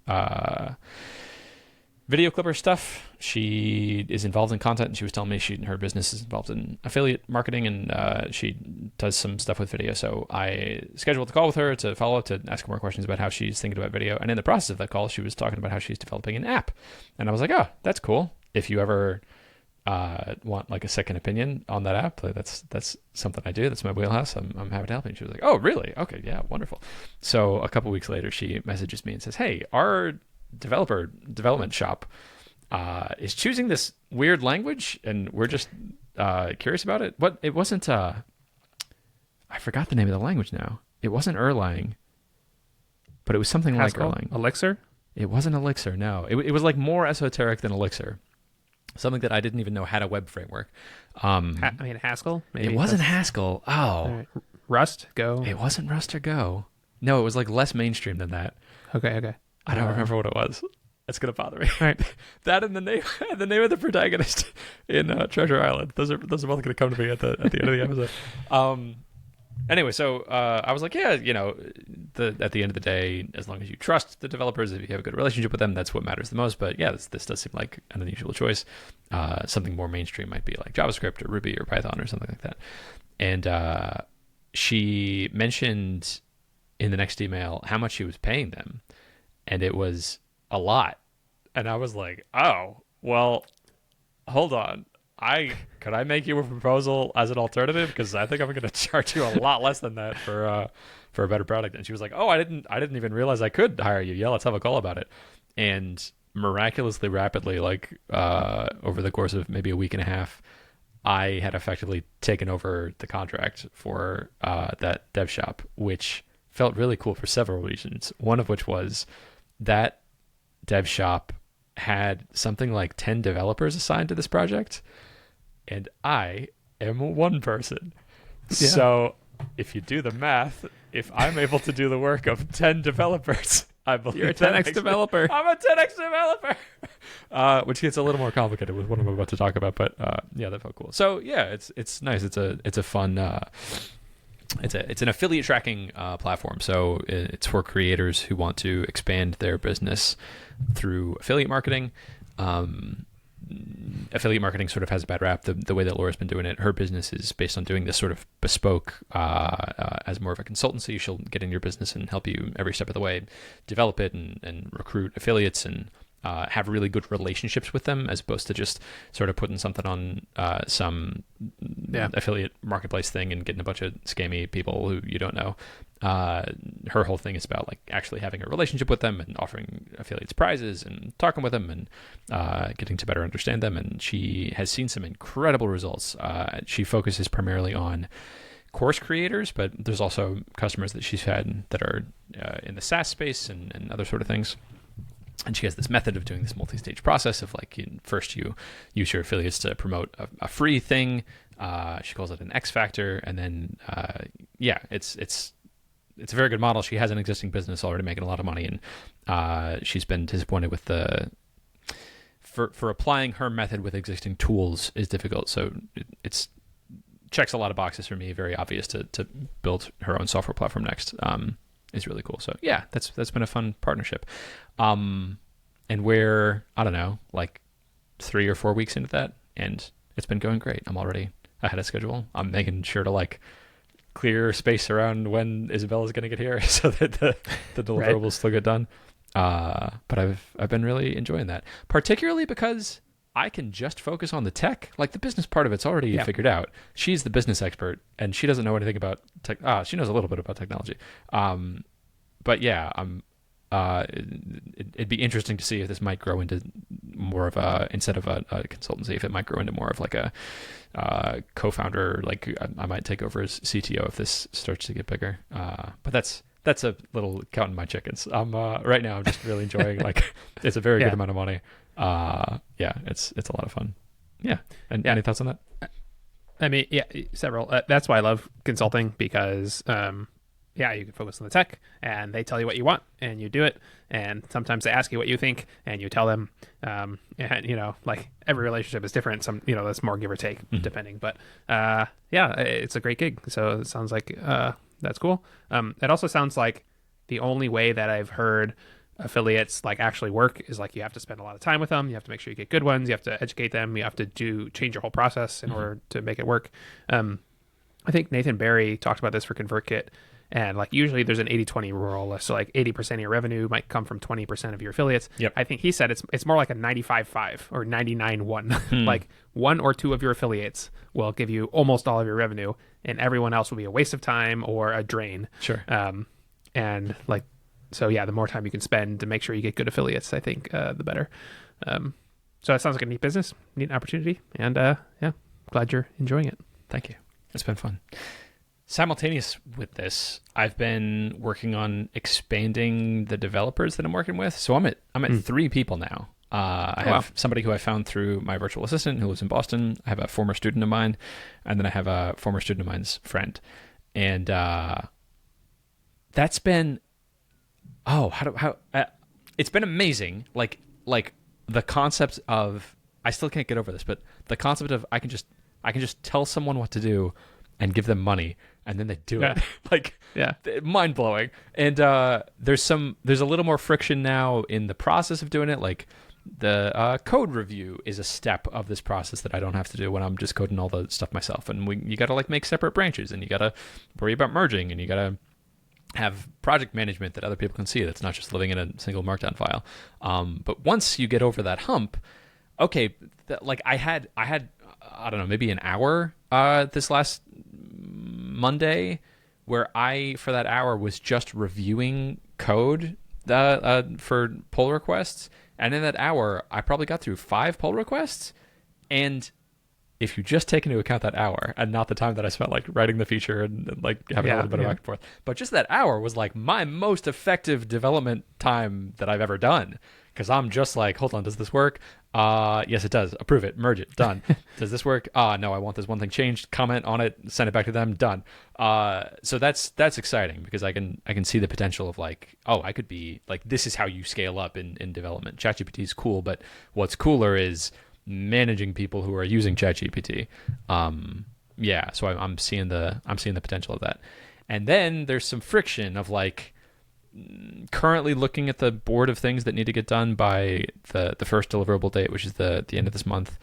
video clipper stuff. She is involved in content, and she was telling me her business is involved in affiliate marketing, and she does some stuff with video. So I scheduled a call with her to follow up to ask her more questions about how she's thinking about video. And in the process of that call, she was talking about how she's developing an app. And I was like, oh, that's cool. If you ever want like a second opinion on that app, that's something I do. That's my wheelhouse. I'm happy to help you. And she was like, oh, really? Okay, yeah, wonderful. So a couple weeks later, she messages me and says, hey, our development shop is choosing this weird language, and we're just curious about it. It wasn't I forgot the name of the language now. It wasn't Erlang, but it was something Haskell? like Erlang. Elixir? It wasn't Elixir, no. It was like more esoteric than Elixir. Something that I didn't even know had a web framework. Haskell? Maybe. It wasn't Haskell. Oh. Right. Rust? Go? It wasn't Rust or Go. No, it was like less mainstream than that. Okay. I don't remember what it was. It's going to bother me. All right. That and the name of the protagonist in Treasure Island. Those are both going to come to me at the end of the episode. Anyway, so I was like, yeah, at the end of the day, as long as you trust the developers, if you have a good relationship with them, that's what matters the most. But yeah, this does seem like an unusual choice. Something more mainstream might be like JavaScript or Ruby or Python or something like that. And she mentioned in the next email how much she was paying them, and it was a lot. And I was like, oh, well, hold on. Could I make you a proposal as an alternative? Because I think I'm going to charge you a lot less than that for a better product. And she was like, oh, I didn't even realize I could hire you. Yeah, let's have a call about it. And miraculously rapidly, like over the course of maybe a week and a half, I had effectively taken over the contract for that dev shop, which felt really cool for several reasons. One of which was that dev shop had something like 10 developers assigned to this project, and I am one person. Yeah. So if you do the math, if I'm able to do the work of 10 developers, I believe you're a 10x developer. I'm a 10x developer, which gets a little more complicated with what I'm about to talk about. But yeah, that felt cool. So yeah, it's nice. It's a fun. It's an affiliate tracking platform. So it's for creators who want to expand their business through affiliate marketing. Affiliate marketing sort of has a bad rap. The way that Laura's been doing it, her business is based on doing this sort of bespoke as more of a consultancy. She'll get in your business and help you every step of the way, develop it and recruit affiliates and have really good relationships with them, as opposed to just sort of putting something on some affiliate marketplace thing and getting a bunch of scammy people who you don't know. Her whole thing is about like actually having a relationship with them and offering affiliates prizes and talking with them and getting to better understand them. And she has seen some incredible results. She focuses primarily on course creators, but there's also customers that she's had that are in the SaaS space and other sort of things. And she has this method of doing this multi-stage process of like, first you use your affiliates to promote a free thing. She calls it an X factor. And then, it's a very good model. She has an existing business already making a lot of money. And she's been disappointed with for applying her method with existing tools is difficult. So it's checks a lot of boxes for me. Very obvious to build her own software platform next. Is really cool. So yeah, that's been a fun partnership. And we're, I don't know, like 3 or 4 weeks into that, and it's been going great. I'm already ahead of schedule. I'm making sure to like clear space around when Isabella's going to get here so that the deliverables Right. still get done. But I've been really enjoying that, particularly because I can just focus on the tech. Like the business part of it's already figured out. She's the business expert, and she doesn't know anything about tech. She knows a little bit about technology. But yeah, it'd be interesting to see if this might grow into more of instead of a consultancy, if it might grow into more of like a co-founder. Like I might take over as CTO if this starts to get bigger. But that's a little counting my chickens. Right now I'm just really enjoying like it's a very good amount of money. It's a lot of fun. Yeah. And any thoughts on that? I mean, several. That's why I love consulting, because you can focus on the tech and they tell you what you want and you do it. And sometimes they ask you what you think and you tell them. And like every relationship is different. Some, that's more give or take depending. But it's a great gig. So it sounds like that's cool. It also sounds like the only way that I've heard affiliates like actually work is like you have to spend a lot of time with them. You have to make sure you get good ones. You have to educate them. You have to change your whole process in order to make it work. I think Nathan Barry talked about this for ConvertKit. And like usually there's an 80-20 rule. So like 80% of your revenue might come from 20% of your affiliates. Yep. I think he said it's more like a 95-5 or 99-1. Like 1 or 2 of your affiliates will give you almost all of your revenue, and everyone else will be a waste of time or a drain. Sure. And like, so yeah, the more time you can spend to make sure you get good affiliates, I think the better. So that sounds like a neat business, neat opportunity. And glad you're enjoying it. Thank you. It's been fun. Simultaneous with this, I've been working on expanding the developers that I'm working with. So I'm at 3 people now. I have somebody who I found through my virtual assistant who lives in Boston. I have a former student of mine, and then I have a former student of mine's friend. And that's been it's been amazing. Like the concept of, I still can't get over this, but the concept of I can just tell someone what to do and give them money, and then they do it. Like, mind blowing. And there's a little more friction now in the process of doing it. Like the code review is a step of this process that I don't have to do when I'm just coding all the stuff myself. And you got to like make separate branches, and you got to worry about merging, and you got to have project management that other people can see. That's not just living in a single Markdown file. But once you get over that hump, okay, like I had I don't know, maybe an hour this last Monday where I, for that hour, was just reviewing code for pull requests. And in that hour, I probably got through 5 pull requests. And if you just take into account that hour and not the time that I spent like writing the feature and like having a little bit of back and forth, but just that hour was like my most effective development time that I've ever done. Because I'm just like, hold on, does this work? Yes, it does. Approve it. Merge it. Done. Does this work? No, I want this one thing changed. Comment on it. Send it back to them. Done. So that's exciting because I can see the potential of like, I could be like, this is how you scale up in development. ChatGPT is cool, but what's cooler is managing people who are using ChatGPT. So I'm seeing the potential of that. And then there's some friction of like, currently looking at the board of things that need to get done by the first deliverable date, which is the end of this month.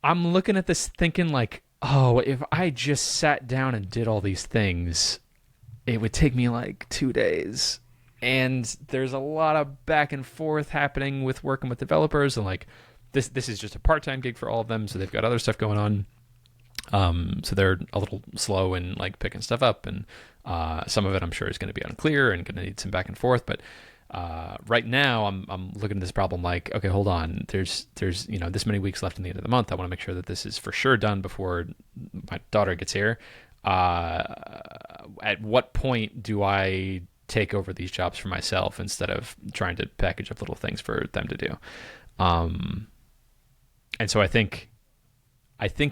I'm looking at this thinking like, if I just sat down and did all these things, it would take me like 2 days. and there's a lot of back and forth happening with working with developers, and like this is just a part-time gig for all of them, so they've got other stuff going on. So they're a little slow in like picking stuff up, and some of it I'm sure is going to be unclear and going to need some back and forth. But right now I'm looking at this problem like, okay, hold on. There's this many weeks left in the end of the month. I want to make sure that this is for sure done before my daughter gets here. At what point do I take over these jobs for myself instead of trying to package up little things for them to do? And so I think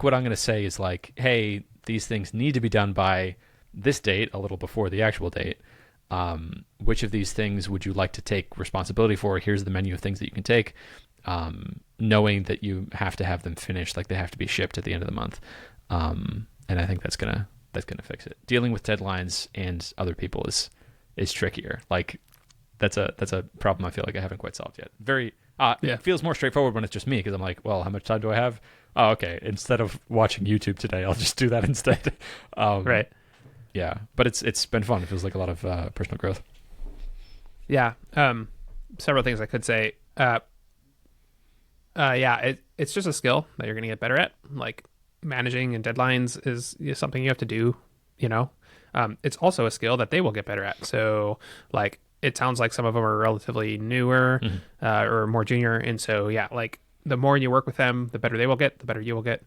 what I'm going to say is like, hey, these things need to be done by this date, a little before the actual date. Which of these things would you like to take responsibility for? Here's the menu of things that you can take, knowing that you have to have them finished, like they have to be shipped at the end of the month. And I think that's gonna fix it. Dealing with deadlines and other people is trickier. Like that's a problem I feel like I haven't quite solved yet. It feels more straightforward when it's just me, because I'm like, well, how much time do I have? Oh, okay. Instead of watching YouTube today, I'll just do that instead. Right. Yeah, but it's been fun. It feels like a lot of personal growth. Yeah. Several things I could say. It's just a skill that you're going to get better at. Like managing and deadlines is something you have to do, you know. It's also a skill that they will get better at. So like it sounds like some of them are relatively newer or more junior. And so, yeah, like the more you work with them, the better they will get, the better you will get.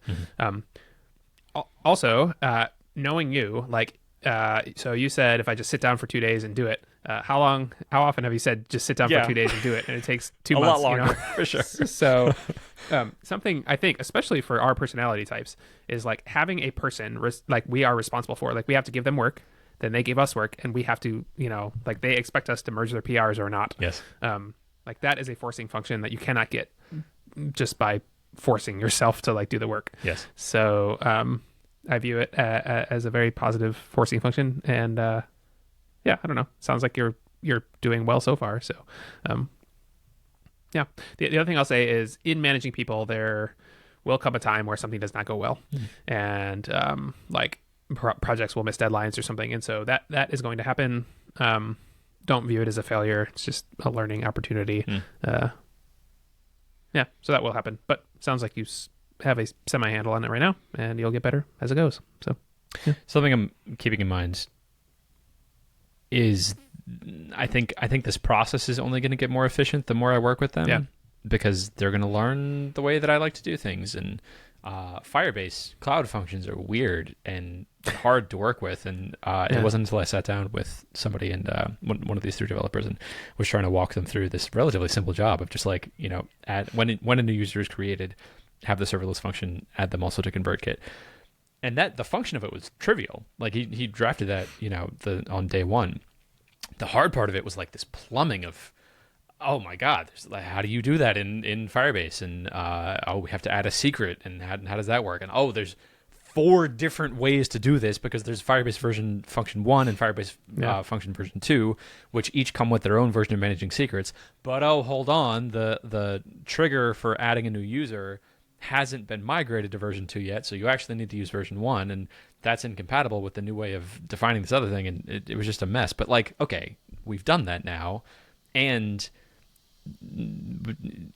Also, knowing you, like, so you said if I just sit down for 2 days and do it, how often have you said just sit down for 2 days and do it? And it takes 2 months, lot longer, for sure. So something I think, especially for our personality types, is like having a person like we are responsible for, like we have to give them work, then they give us work, and we have to, like they expect us to merge their PRs or not. Yes. Like that is a forcing function that you cannot get just by forcing yourself to like do the work. Yes. So I view it as a very positive forcing function, and yeah, I don't know. Sounds like you're doing well so far. So, yeah. The other thing I'll say is in managing people, there will come a time where something does not go well, and like projects will miss deadlines or something, and so that is going to happen. Don't view it as a failure. It's just a learning opportunity. Yeah, so that will happen. But sounds like you have a semi-handle on it right now, and you'll get better as it goes. So, yeah. Something I'm keeping in mind is I think this process is only going to get more efficient the more I work with them, because they're going to learn the way that I like to do things. And Firebase cloud functions are weird and hard to work with. And it wasn't until I sat down with somebody and one of these three developers and was trying to walk them through this relatively simple job of just like, add when a new user is created, have the serverless function, add them also to ConvertKit. And that the function of it was trivial. Like he drafted that, on day one. The hard part of it was like this plumbing of, oh my God, how do you do that in Firebase? And we have to add a secret, and how does that work? And there's 4 different ways to do this, because there's Firebase version function 1 and Firebase function version 2, which each come with their own version of managing secrets. But hold on, the trigger for adding a new user hasn't been migrated to version 2 yet, so you actually need to use version 1, and that's incompatible with the new way of defining this other thing, and it was just a mess. But like, okay, we've done that now, and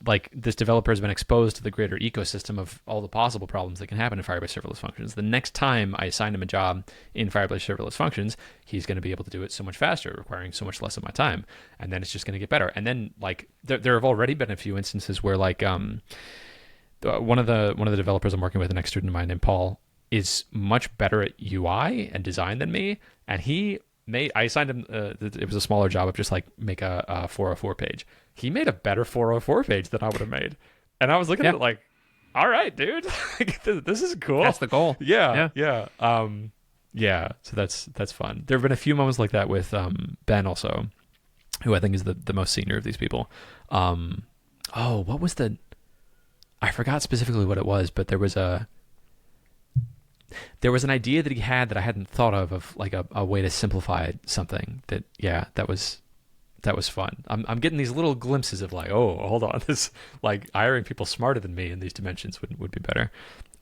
like this developer has been exposed to the greater ecosystem of all the possible problems that can happen in Firebase serverless functions. The next time I assign him a job in Firebase serverless functions, he's going to be able to do it so much faster, requiring so much less of my time, and then it's just going to get better. And then like there have already been a few instances where like one of the developers I'm working with, an ex-student of mine named Paul, is much better at UI and design than me, and I assigned him, it was a smaller job of just like make a 404 page. He made a better 404 page than I would have made. And I was looking at it like, all right, dude, this is cool. That's the goal. Yeah. So that's fun. There have been a few moments like that with Ben also, who I think is the most senior of these people. What was I forgot specifically what it was, but there was an idea that he had that I hadn't thought of like a way to simplify something that was that was fun. I'm getting these little glimpses of like, oh, hold on, this like hiring people smarter than me in these dimensions would be better.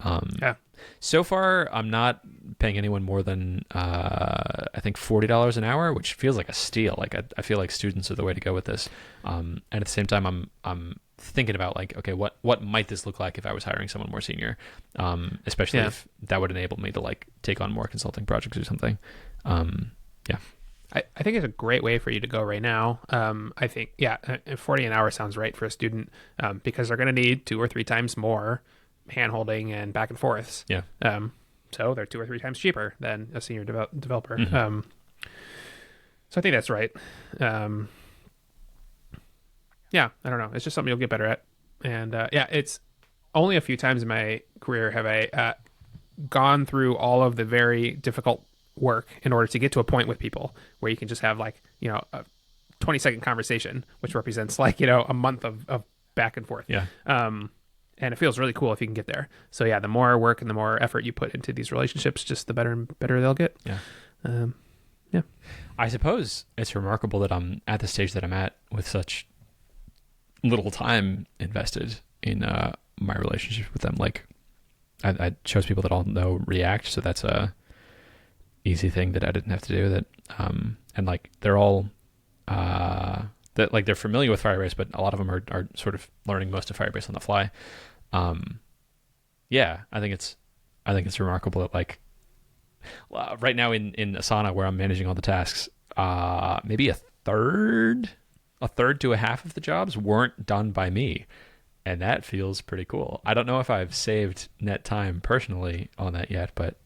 Yeah. So far, I'm not paying anyone more than I think $40 an hour, which feels like a steal. Like I feel like students are the way to go with this. And at the same time, I'm thinking about like, okay, what might this look like if I was hiring someone more senior, especially if that would enable me to like take on more consulting projects or something. Yeah. I think it's a great way for you to go right now. I think, 40 an hour sounds right for a student, because they're going to need 2 or 3 times more hand-holding and back and forths. Yeah. So they're 2 or 3 times cheaper than a senior developer. Mm-hmm. So I think that's right. Yeah, I don't know. It's just something you'll get better at. And it's only a few times in my career have I gone through all of the very difficult work in order to get to a point with people where you can just have like, a 20-second conversation, which represents like, a month of back and forth. Yeah. And it feels really cool if you can get there. So yeah, the more work and the more effort you put into these relationships, just the better and better they'll get. Yeah. Yeah. I suppose it's remarkable that I'm at the stage that I'm at with such little time invested in my relationship with them. Like I chose people that all know React, so that's a easy thing that I didn't have to do that. And like they're all that like they're familiar with Firebase, but a lot of them are sort of learning most of Firebase on the fly. Yeah, I think it's remarkable that like right now in Asana where I'm managing all the tasks, maybe a third to a half of the jobs weren't done by me. And that feels pretty cool. I don't know if I've saved net time personally on that yet, but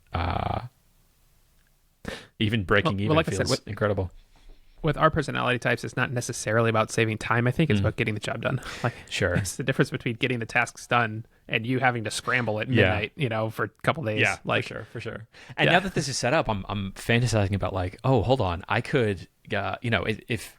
even breaking even like feels I said, incredible. With our personality types, it's not necessarily about saving time. I think it's about getting the job done. Like, sure, it's the difference between getting the tasks done and you having to scramble at midnight, for a couple days. Yeah, like for sure. And now that this is set up, I'm fantasizing about like, oh, hold on, I could, if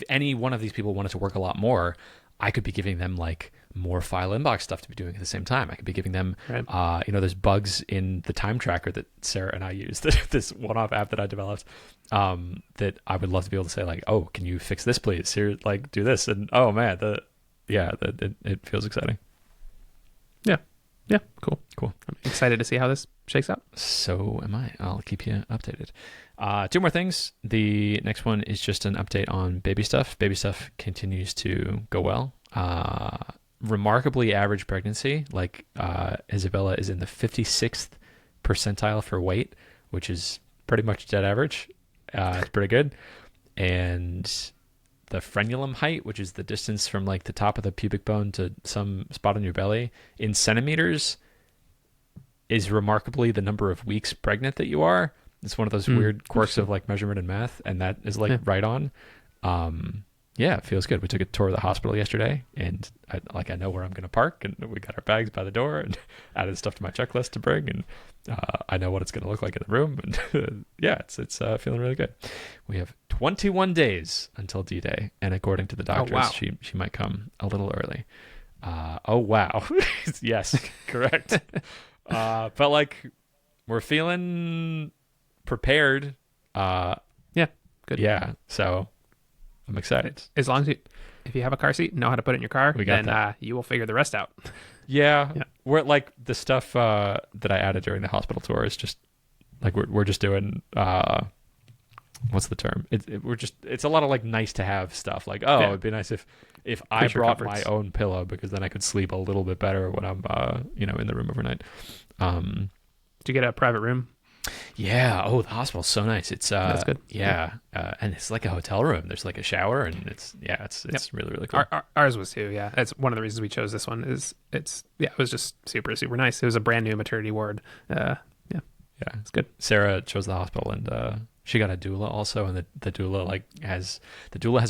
any one of these people wanted to work a lot more, I could be giving them like more file inbox stuff to be doing at the same time. I could be giving them, there's bugs in the time tracker that Sarah and I use, this one-off app that I developed, that I would love to be able to say like, oh, can you fix this, please? Here, like, do this. And oh man, it feels exciting. Yeah. Cool. I'm excited to see how this shakes out. So am I. I'll keep you updated. 2 more things. The next one is just an update on baby stuff. Baby stuff continues to go well. Remarkably average pregnancy. Like Isabella is in the 56th percentile for weight, which is pretty much dead average. It's pretty good. And the frenulum height, which is the distance from like the top of the pubic bone to some spot on your belly, in centimeters, is remarkably the number of weeks pregnant that you are. It's one of those weird quirks of like measurement and math, and that is like right on. It feels good. We took a tour of the hospital yesterday, and I know where I'm going to park, and we got our bags by the door, and added stuff to my checklist to bring, and I know what it's going to look like in the room, and it's feeling really good. We have 21 days until D-Day, and according to the doctors, she might come a little early. Oh wow, yes, correct. But like we're feeling prepared. Good. Yeah, so I'm excited. As long as if you have a car seat, know how to put it in your car, then you will figure the rest out. Yeah. We're like the stuff that I added during the hospital tour is just like we're just doing what's the term? It's a lot of like nice to have stuff. Like it'd be nice if I brought my own pillow, because then I could sleep a little bit better when I'm in the room overnight. Did you get a private room? Yeah. Oh, the hospital's so nice. It's that's good. Yeah. And it's like a hotel room. There's like a shower, and it's really, really cool. Ours was too. Yeah. That's one of the reasons we chose this one. It was just super, super nice. It was a brand new maternity ward. Yeah. It's good. Sarah chose the hospital, and she got a doula also, and the doula has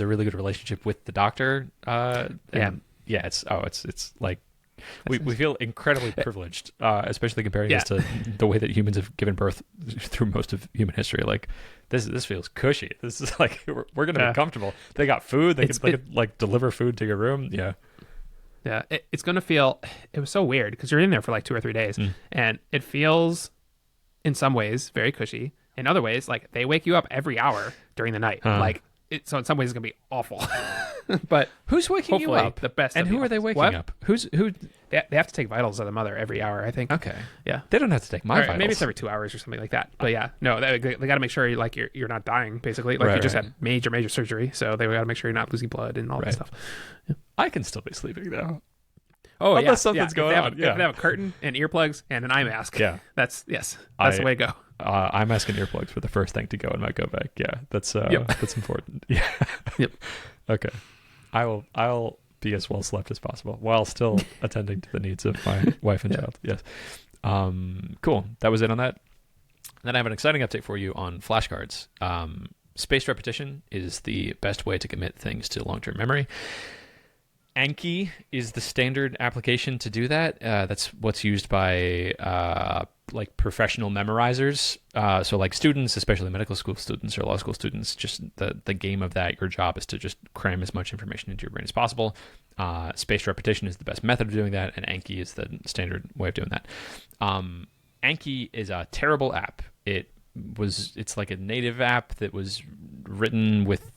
a really good relationship with the doctor. It's like we feel incredibly privileged, especially comparing this to the way that humans have given birth through most of human history. Like this feels cushy. This is like we're gonna be comfortable. They got food. They could like deliver food to your room. Yeah. Yeah, it's gonna feel. It was so weird because you're in there for like 2 or 3 days, and it feels, in some ways, very cushy. In other ways, like they wake you up every hour during the night. Like so in some ways it's gonna be awful. But Who's waking you hopefully up? the best. And of who the are they options. waking What? up? Who? They have to take vitals of the mother every hour, I think. Okay. Yeah. They don't have to take my Or vitals. maybe it's every 2 hours or something like that. But yeah, no, they got to make sure you're not dying, basically. Like Right, you just right. had major surgery, so they got to make sure you're not losing blood and all that Right. stuff. I can still be sleeping though. Oh, Unless yeah, something's If going they have, on, if yeah. they have a curtain and earplugs and an eye mask. Yeah. That's the way to go. I'm asking earplugs for the first thing to go in my go bag. Yeah, that's that's important. Yeah. Yep. Okay. I'll be as well slept as possible while still attending to the needs of my wife and child. Yes. Cool. That was it on that. Then I have an exciting update for you on flashcards. Spaced repetition is the best way to commit things to long-term memory. Anki is the standard application to do that. That's what's used by like professional memorizers. So like students, especially medical school students or law school students, just the game of that, your job is to just cram as much information into your brain as possible. Spaced repetition is the best method of doing that, and Anki is the standard way of doing that. Anki is a terrible app. It's like a native app that was written with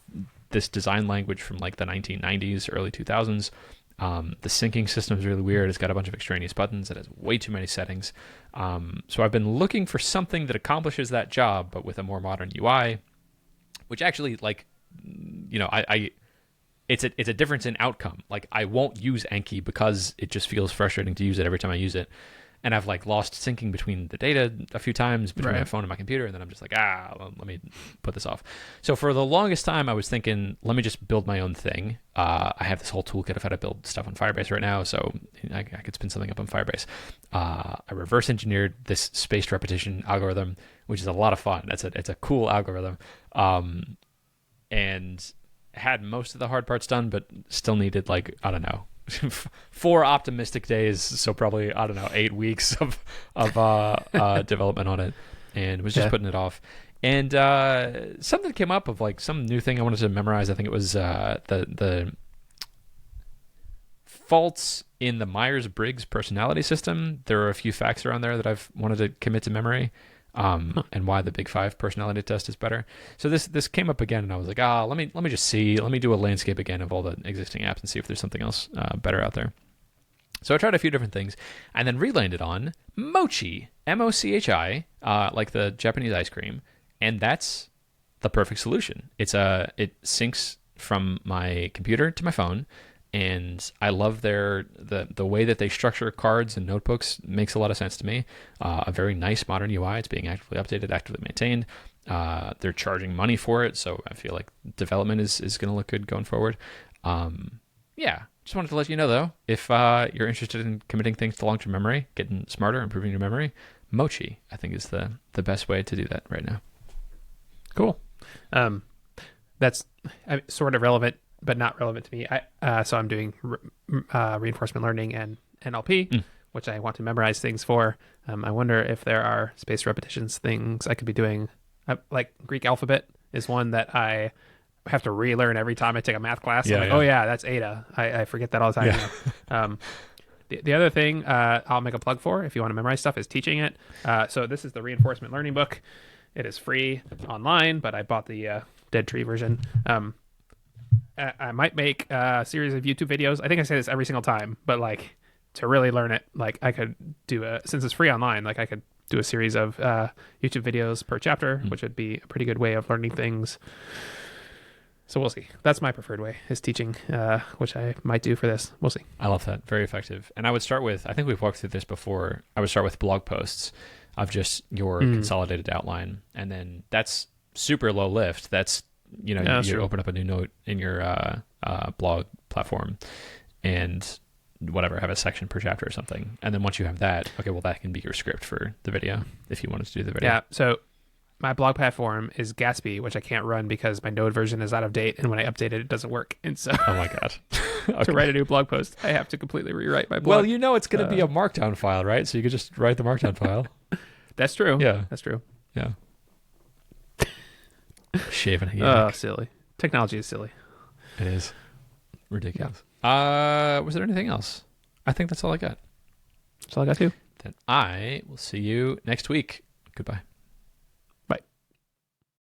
this design language from like the 1990s, early 2000s. The syncing system is really weird. It's got a bunch of extraneous buttons. It has way too many settings. So I've been looking for something that accomplishes that job, but with a more modern UI, which actually, like, you know, it's a difference in outcome. Like, I won't use Anki because it just feels frustrating to use it every time I use it. And I've like lost syncing between the data a few times between my phone and my computer, and then I'm just like, well, let me put this off. So for the longest time, I was thinking, let me just build my own thing. I have this whole toolkit of how to build stuff on Firebase right now, so I could spin something up on Firebase. I reverse engineered this spaced repetition algorithm, which is a lot of fun. It's a cool algorithm, and had most of the hard parts done, but still needed, like, I don't know, 4 optimistic days, so probably, I don't know, 8 weeks of development on it, and was just putting it off. And something came up of like some new thing I wanted to memorize. I think it was the faults in the Myers-Briggs personality system. There are a few facts around there that I've wanted to commit to memory, and why the Big Five personality test is better. So this came up again, and I was like, let me just let me do a landscape again of all the existing apps and see if there's something else better out there. So I tried a few different things, and then relanded on Mochi, M-O-C-H-I, like the Japanese ice cream, and that's the perfect solution. It syncs from my computer to my phone, and I love the way that they structure cards and notebooks. Makes a lot of sense to me. A very nice modern UI. It's being actively updated, actively maintained. They're charging money for it, so I feel like development is going to look good going forward. Just wanted to let you know, though, if you're interested in committing things to long-term memory, getting smarter, improving your memory, Mochi, I think, is the best way to do that right now. Cool. That's sort of relevant, but not relevant to me. So I'm doing reinforcement learning and NLP, which I want to memorize things for. I wonder if there are spaced repetitions things I could be doing. Like Greek alphabet is one that I have to relearn every time I take a math class. I'm like, oh yeah, that's Ada. I forget that all the time. Yeah. The other thing I'll make a plug for, if you want to memorize stuff, is teaching it. So this is the reinforcement learning book. It is free online, but I bought the Dead Tree version. I might make a series of YouTube videos. I think I say this every single time, but like to really learn it, like I could do since it's free online, like I could do a series of YouTube videos per chapter, which would be a pretty good way of learning things. So we'll see. That's my preferred way, is teaching, which I might do for this. We'll see. I love that. Very effective. And I would start with, I think we've walked through this before, I would start with blog posts of just your consolidated outline. And then that's super low lift. That's, you open up a new note in your blog platform and whatever, have a section per chapter or something. And then once you have that, okay, well, that can be your script for the video if you wanted to do the video. Yeah. So my blog platform is Gatsby, which I can't run because my Node version is out of date, and when I update it doesn't work. And so, oh my god, okay. To write a new blog post, I have to completely rewrite my blog. Well, it's going to be a Markdown file, right? So you could just write the Markdown file. That's true. Yeah, that's true. Yeah. Shaving. Oh, silly. Technology is silly. It is ridiculous. Yeah. Was there anything else? I think that's all I got. That's all I got too. Then I will see you next week. Goodbye.